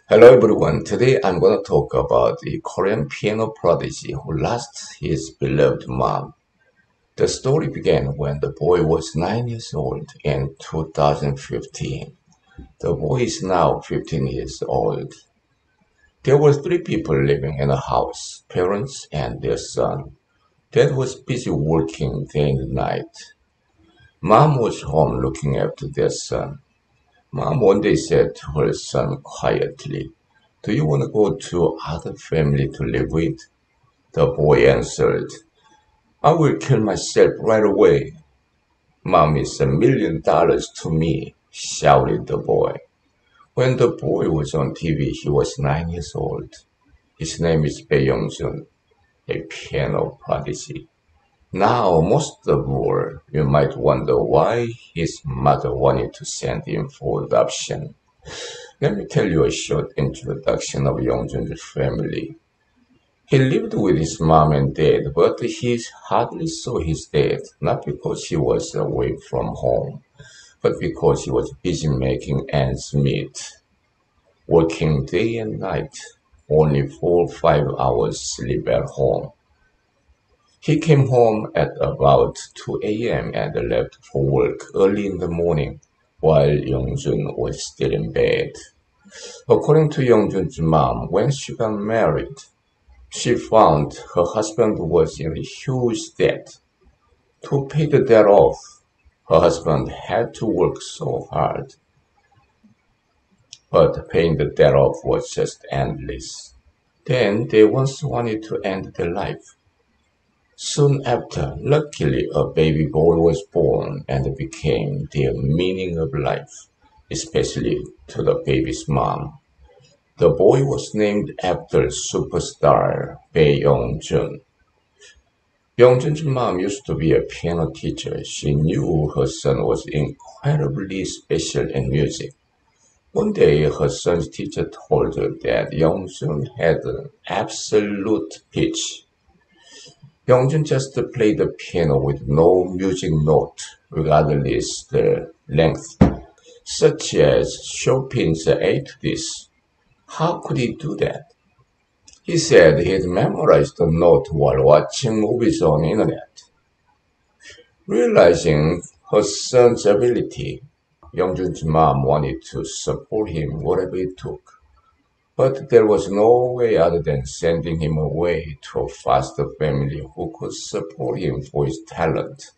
Hello everyone, today I'm going to talk about the Korean piano prodigy who lost his beloved mom. The story began when the boy was 9 years old in 2015. The boy is now 15 years old. There were three people living in a house, parents and their son. Dad was busy working day and night. Mom was home looking after their son. Mom one day said to her son quietly, "Do you want to go to other family to live with?" The boy answered, "I will kill myself right away." "Mom is $1 million to me," shouted the boy. When the boy was on TV, he was 9 years old. His name is Bae Young-jun, a piano prodigy. Now, most of all, you might wonder why his mother wanted to send him for adoption. Let me tell you a short introduction of Young-jun's family. He lived with his mom and dad, but he hardly saw his dad, not because he was away from home, but because he was busy making ends meet, working day and night, only 4 or 5 hours sleep at home. He came home at about 2 a.m. and left for work early in the morning while Young-jun was still in bed. According to Young-jun's mom, when she got married, she found her husband was in a huge debt. To pay the debt off, her husband had to work so hard. But paying the debt off was just endless. Then they once wanted to end their life. Soon after, luckily a baby boy was born and became their meaning of life, especially to the baby's mom. The boy was named after superstar Bae Young-jun. Young-jun's mom used to be a piano teacher. She knew her son was incredibly special in music. One day, her son's teacher told her that Young-jun had an absolute pitch. Young-jun just played the piano with no music note, regardless the length, such as Chopin's A to this. How could he do that? He said he'd memorized the note while watching movies on the internet. Realizing her son's ability, Young-jun's mom wanted to support him whatever it took. But there was no way other than sending him away to a foster family who could support him for his talent.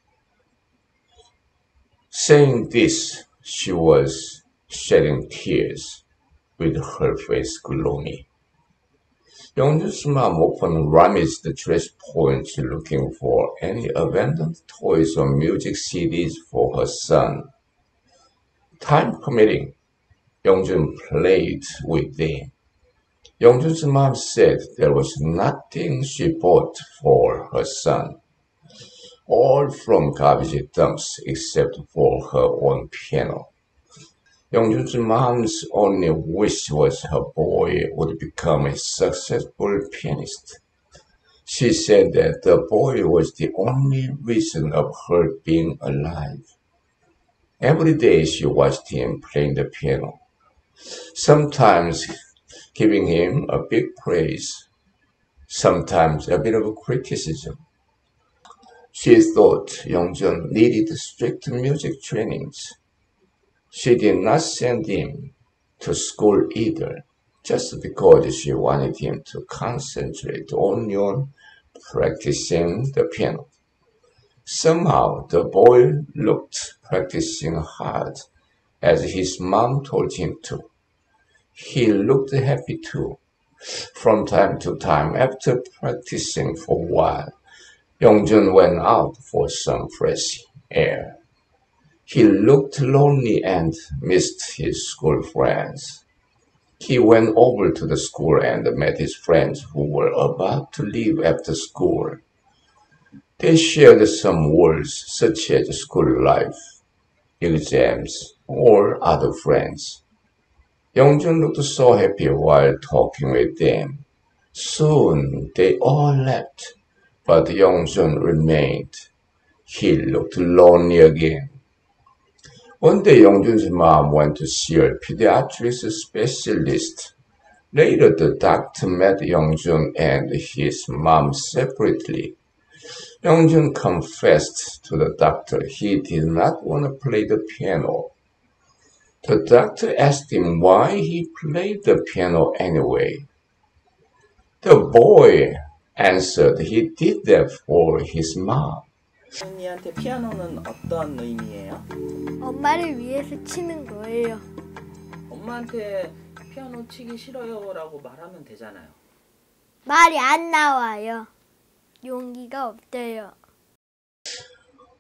Saying this, she was shedding tears, with her face gloomy. Young-jun's mom often rummaged the trash points looking for any abandoned toys or music CDs for her son. Time permitting, Young-jun played with them. Young-jun's mom said there was nothing she bought for her son, all from garbage dumps except for her own piano. Young-jun's mom's only wish was her boy would become a successful pianist. She said that the boy was the only reason of her being alive. Every day she watched him playing the piano, sometimes giving him a big praise, sometimes a bit of criticism. She thought Young-jun needed strict music trainings. She did not send him to school either, just because she wanted him to concentrate only on practicing the piano. Somehow the boy looked practicing hard, as his mom told him to. He looked happy too. From time to time, after practicing for a while, Young-jun went out for some fresh air. He looked lonely and missed his school friends. He went over to the school and met his friends who were about to leave after school. They shared some words such as school life, exams, or other friends. Young-jun looked so happy while talking with them. Soon they all left, but Young-jun remained. He looked lonely again. One day Young-jun's mom went to see a pediatrics specialist. Later, the doctor met Youngjun and his mom separately. Youngjun confessed to the doctor he did not want to play the piano. The doctor asked him why he played the piano anyway. The boy answered he did that for his mom. 언니한테 피아노는 어떤 의미예요? 엄마를 위해서 치는 거예요. 엄마한테 피아노 치기 싫어요라고 말하면 되잖아요. 말이 안 나와요. 용기가 없어요.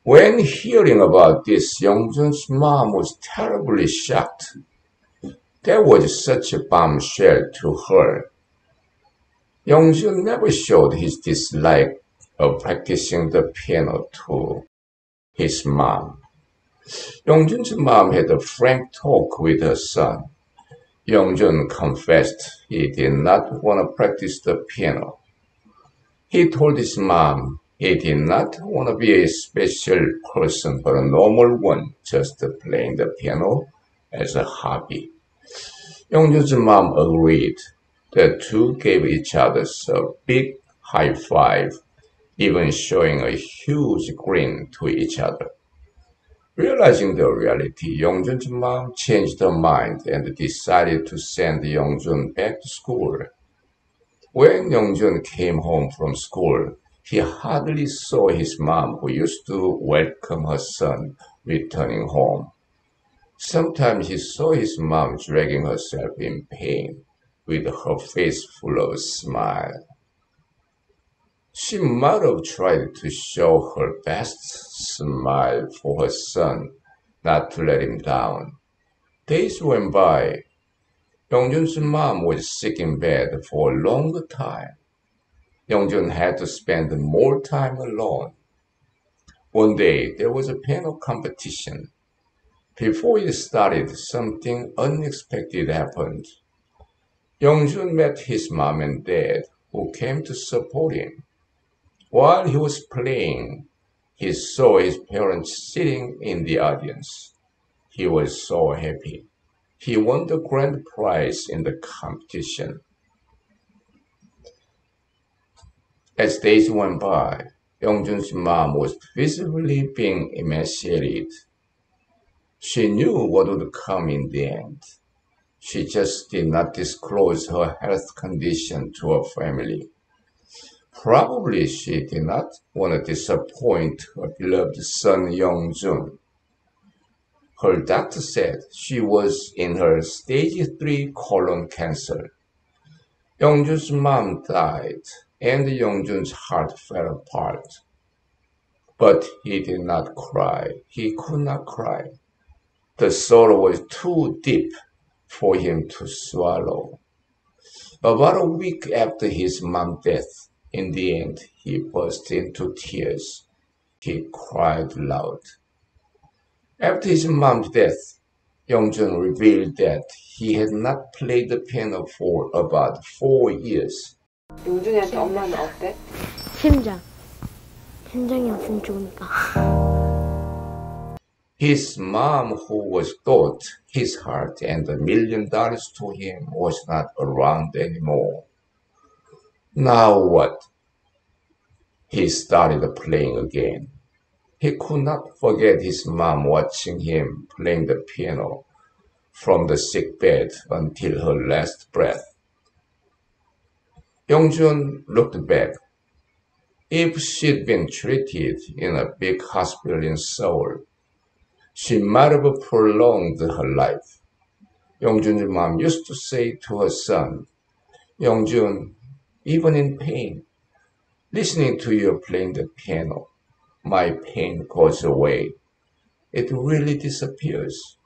When hearing about this, Youngjun's mom was terribly shocked. That was such a bombshell to her. Youngjun never showed his dislike of practicing the piano to his mom. Youngjun's mom had a frank talk with her son. Youngjun confessed he did not want to practice the piano. He told his mom he did not want to be a special person but a normal one, just playing the piano as a hobby. Youngjun's mom agreed. The two gave each other a big high five, even showing a huge grin to each other. Realizing the reality, Youngjun's mom changed her mind and decided to send Youngjun back to school. When Youngjun came home from school, he hardly saw his mom, who used to welcome her son returning home. Sometimes he saw his mom dragging herself in pain, with her face full of a smile. She might have tried to show her best smile for her son, not to let him down. Days went by. Youngjun's mom was sick in bed for a long time. Youngjun had to spend more time alone. One day, there was a piano competition. Before it started, something unexpected happened. Youngjun met his mom and dad, who came to support him. While he was playing, he saw his parents sitting in the audience. He was so happy. He won the grand prize in the competition. As days went by, Youngjun's mom was visibly being emaciated. She knew what would come in the end. She just did not disclose her health condition to her family. Probably she did not want to disappoint her beloved son Youngjun. Her doctor said she was in her stage 3 colon cancer. Youngjun's mom died, and Youngjun's heart fell apart. But he did not cry. He could not cry. The sorrow was too deep for him to swallow. About a week after his mom's death, in the end, he burst into tears. He cried loud. After his mom's death, Youngjun revealed that he had not played the piano for about 4 years. 용준이한테 엄마는 어때? 심장이 없으면 좋으니까. His mom, who was thought his heart and $1 million to him, was not around anymore. Now what? He started playing again. He could not forget his mom watching him playing the piano from the sick bed until her last breath. Youngjun looked back. If she'd been treated in a big hospital in Seoul, she might have prolonged her life. Youngjun's mom used to say to her son, "Youngjun, even in pain, listening to you playing the piano, my pain goes away. It really disappears."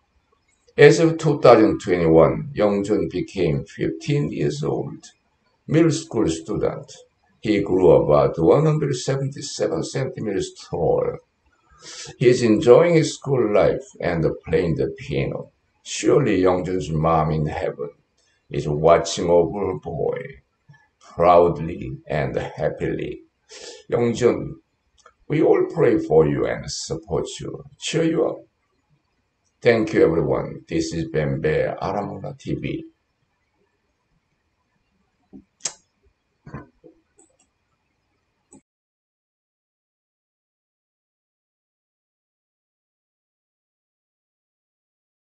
As of 2021, Youngjun became 15 years old, middle school student. He grew about 177 centimeters tall. He is enjoying his school life and playing the piano. Surely Youngjun's mom in heaven is watching over her boy, proudly and happily. Youngjun, we all pray for you and support you, cheer you up. Thank you everyone. This is Bembe Aramona TV.